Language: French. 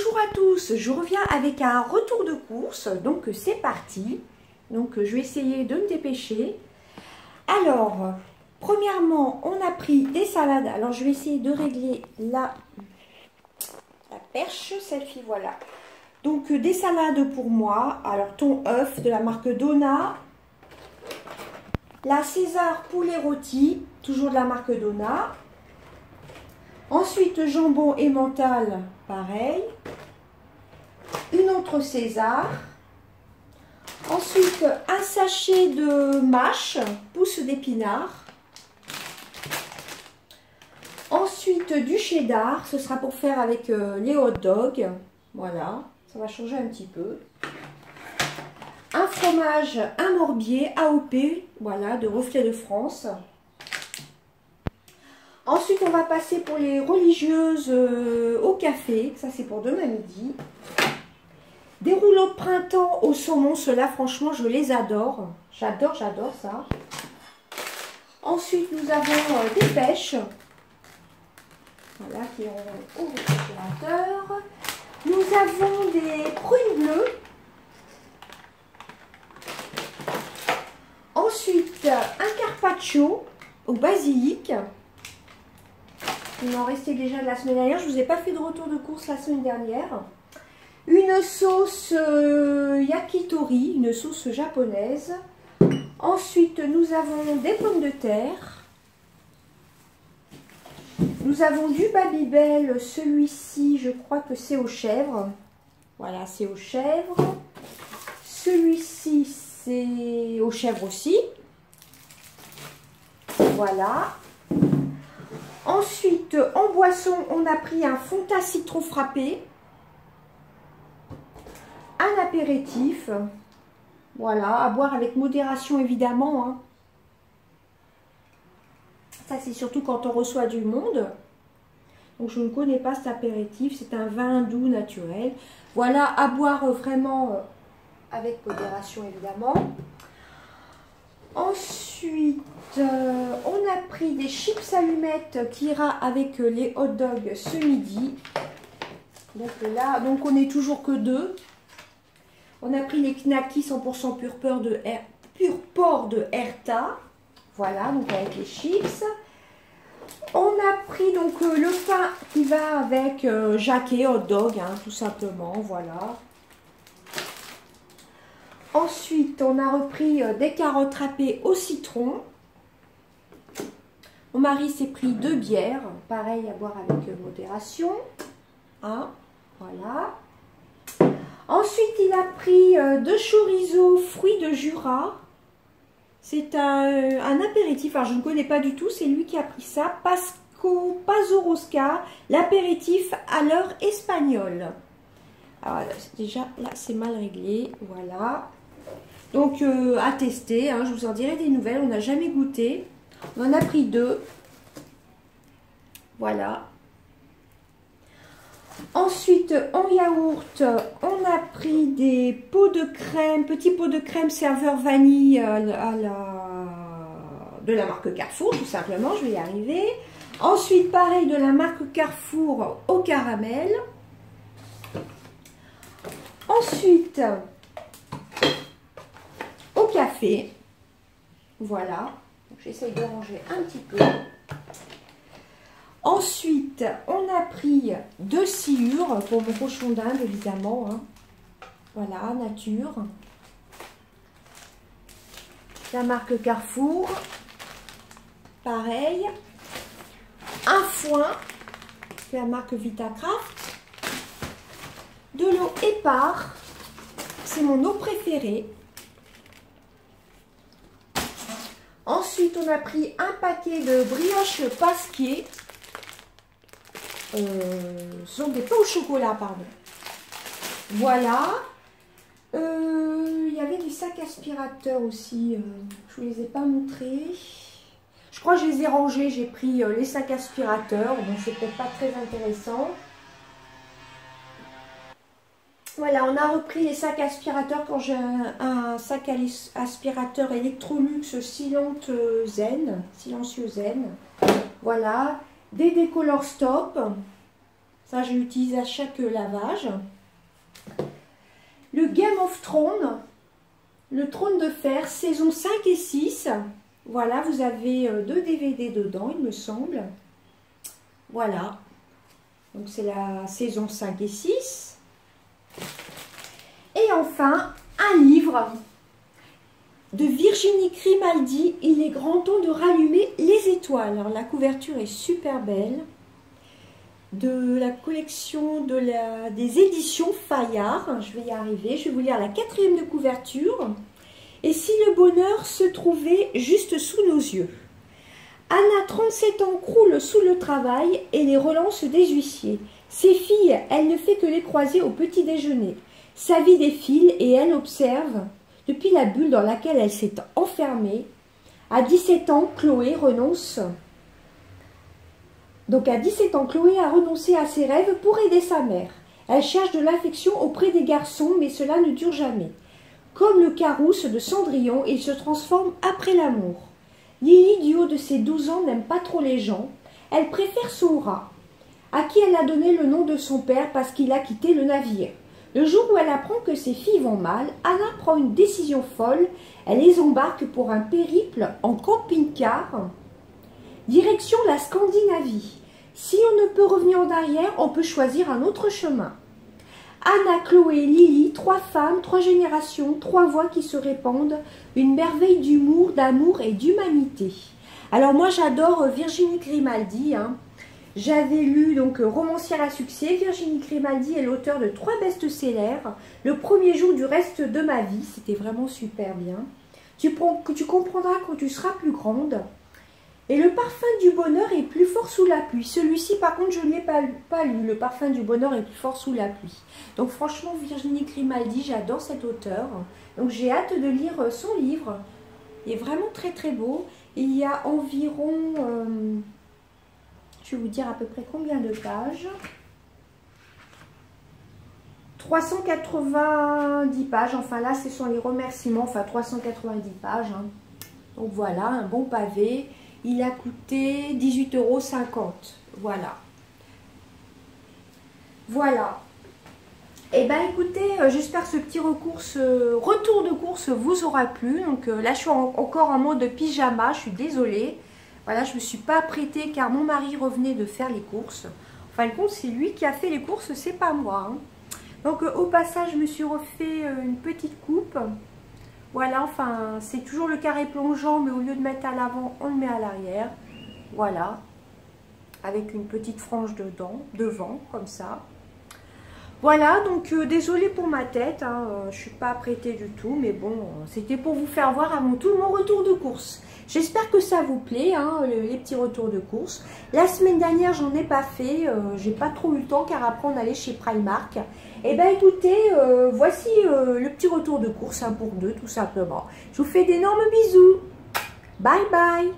Bonjour à tous, je reviens avec un retour de course, donc c'est parti. Donc je vais essayer de me dépêcher. Alors, premièrement, on a pris des salades. Alors je vais essayer de régler la perche, celle-ci, voilà. Donc des salades pour moi. Alors thon œuf de la marque Donna. La César poulet rôti, toujours de la marque Donna. Ensuite jambon emmental, pareil. Une autre César. Ensuite un sachet de mâche, pousse d'épinards. Ensuite du cheddar, ce sera pour faire avec les hot dogs. Voilà, ça va changer un petit peu. Un fromage, un Morbier AOP, voilà, de Reflet de France. Ensuite, on va passer pour les religieuses au café. Ça, c'est pour demain midi. Des rouleaux de printemps au saumon. Ceux-là, franchement, je les adore. J'adore ça. Ensuite, nous avons des pêches. Voilà, qui ont au réfrigérateur. Nous avons des prunes bleues. Ensuite, un carpaccio au basilic. Il m'en restait déjà de la semaine dernière. Je ne vous ai pas fait de retour de course la semaine dernière. Une sauce yakitori, une sauce japonaise. Ensuite, nous avons des pommes de terre. Nous avons du Babybel. Celui-ci, je crois que c'est aux chèvres. Voilà, c'est aux chèvres. Celui-ci, c'est aux chèvres aussi. Voilà. Ensuite, en boisson, on a pris un Fanta citron frappé. Un apéritif. Voilà, à boire avec modération évidemment. Hein. Ça, c'est surtout quand on reçoit du monde. Donc, je ne connais pas cet apéritif. C'est un vin doux naturel. Voilà, à boire vraiment avec modération évidemment. Ensuite, on a pris des chips allumettes qui ira avec les hot dogs ce midi. Donc là, donc on n'est toujours que deux. On a pris les knackis 100% pur porc de Herta. Voilà, donc avec les chips. On a pris donc le pain qui va avec jaquet hot dog, hein, tout simplement, voilà. Ensuite, on a repris des carottes râpées au citron. Mon mari s'est pris 2 bières, pareil à boire avec modération. Hein, voilà. Ensuite, il a pris 2 chorizo fruits de Jura. C'est un apéritif, alors je ne connais pas du tout, c'est lui qui a pris ça. Pasco Pazorosca, l'apéritif à l'heure espagnole. Alors déjà, là, c'est mal réglé, voilà. Donc, à tester, hein, je vous en dirai des nouvelles, on n'a jamais goûté. On en a pris 2. Voilà. Ensuite, en yaourt, on a pris des pots de crème, petits pots de crème serveur vanille de la marque Carrefour, tout simplement, je vais y arriver. Ensuite, pareil, de la marque Carrefour au caramel. Ensuite, au café, voilà, j'essaye de ranger un petit peu. Ensuite, on a pris 2 sciures pour mon cochon d'Inde, évidemment, hein. Voilà, nature. La marque Carrefour, pareil. Un foin, la marque Vitacraft. De l'eau épars, c'est mon eau préférée. Ensuite, on a pris un paquet de brioches Pasquier. Ce sont des pains au chocolat, pardon. Voilà. Il y avait des sacs aspirateurs aussi. Je ne vous les ai pas montrés. Je crois que je les ai rangés. J'ai pris les sacs aspirateurs. Donc, c'est peut-être pas très intéressant. Voilà, on a repris les sacs aspirateurs quand j'ai un sac aspirateur Electrolux Silencieux Zen. Voilà, des décolores Stop. Ça, je l'utilise à chaque lavage. Le Game of Thrones, le Trône de Fer, saison 5 et 6. Voilà, vous avez 2 DVD dedans, il me semble. Voilà. Donc, c'est la saison 5 et 6. Et enfin, un livre de Virginie Grimaldi. Il est grand temps de rallumer les étoiles. Alors, la couverture est super belle. De la collection des éditions Fayard. Je vais y arriver. Je vais vous lire la 4e de couverture. Et si le bonheur se trouvait juste sous nos yeux. Anna, 37 ans, croule sous le travail et les relances des huissiers. Ses filles, elle ne fait que les croiser au petit déjeuner. Sa vie défile et elle observe, depuis la bulle dans laquelle elle s'est enfermée. À 17 ans, Chloé renonce. Donc à 17 ans, Chloé a renoncé à ses rêves pour aider sa mère. Elle cherche de l'affection auprès des garçons, mais cela ne dure jamais. Comme le Carrousel de Cendrillon, il se transforme après l'amour. Lily, du haut de ses 12 ans, n'aime pas trop les gens. Elle préfère son rat, à qui elle a donné le nom de son père parce qu'il a quitté le navire. Le jour où elle apprend que ses filles vont mal, Anna prend une décision folle. Elle les embarque pour un périple en camping-car. Direction la Scandinavie. Si on ne peut revenir en arrière, on peut choisir un autre chemin. Anna, Chloé, Lily, 3 femmes, 3 générations, 3 voix qui se répandent, une merveille d'humour, d'amour et d'humanité. Alors moi j'adore Virginie Grimaldi. J'avais lu donc Romancière à succès. Virginie Grimaldi est l'auteur de 3 best-sellers. Le premier jour du reste de ma vie, c'était vraiment super bien. Tu comprendras quand tu seras plus grande. Et le parfum du bonheur est plus fort sous la pluie. Celui-ci, par contre, je ne l'ai pas lu. Le parfum du bonheur est plus fort sous la pluie. Donc, franchement, Virginie Grimaldi, j'adore cet auteur. Donc, j'ai hâte de lire son livre. Il est vraiment très, très beau. Il y a environ, je vais vous dire à peu près combien de pages. 390 pages. Enfin, là, ce sont les remerciements. Enfin, 390 pages. Donc, voilà, un bon pavé. Il a coûté 18,50 €. Voilà. Voilà. Eh bien, écoutez, j'espère que ce petit retour de course vous aura plu. Donc là, je suis encore en mode pyjama. Je suis désolée. Voilà, je ne me suis pas apprêtée car mon mari revenait de faire les courses. En fin de compte, c'est lui qui a fait les courses, c'est pas moi. Donc, au passage, je me suis refait une petite coupe. Voilà, enfin, c'est toujours le carré plongeant, mais au lieu de mettre à l'avant, on le met à l'arrière. Voilà, avec une petite frange devant, comme ça. Voilà, donc désolée pour ma tête, je ne suis pas apprêtée du tout, mais bon, c'était pour vous faire voir avant tout mon retour de course. J'espère que ça vous plaît, les petits retours de course. La semaine dernière, j'en ai pas fait, j'ai pas trop eu le temps, car après on allait chez Primark. Et bien écoutez, voici le petit retour de course, pour 2 tout simplement. Je vous fais d'énormes bisous. Bye bye.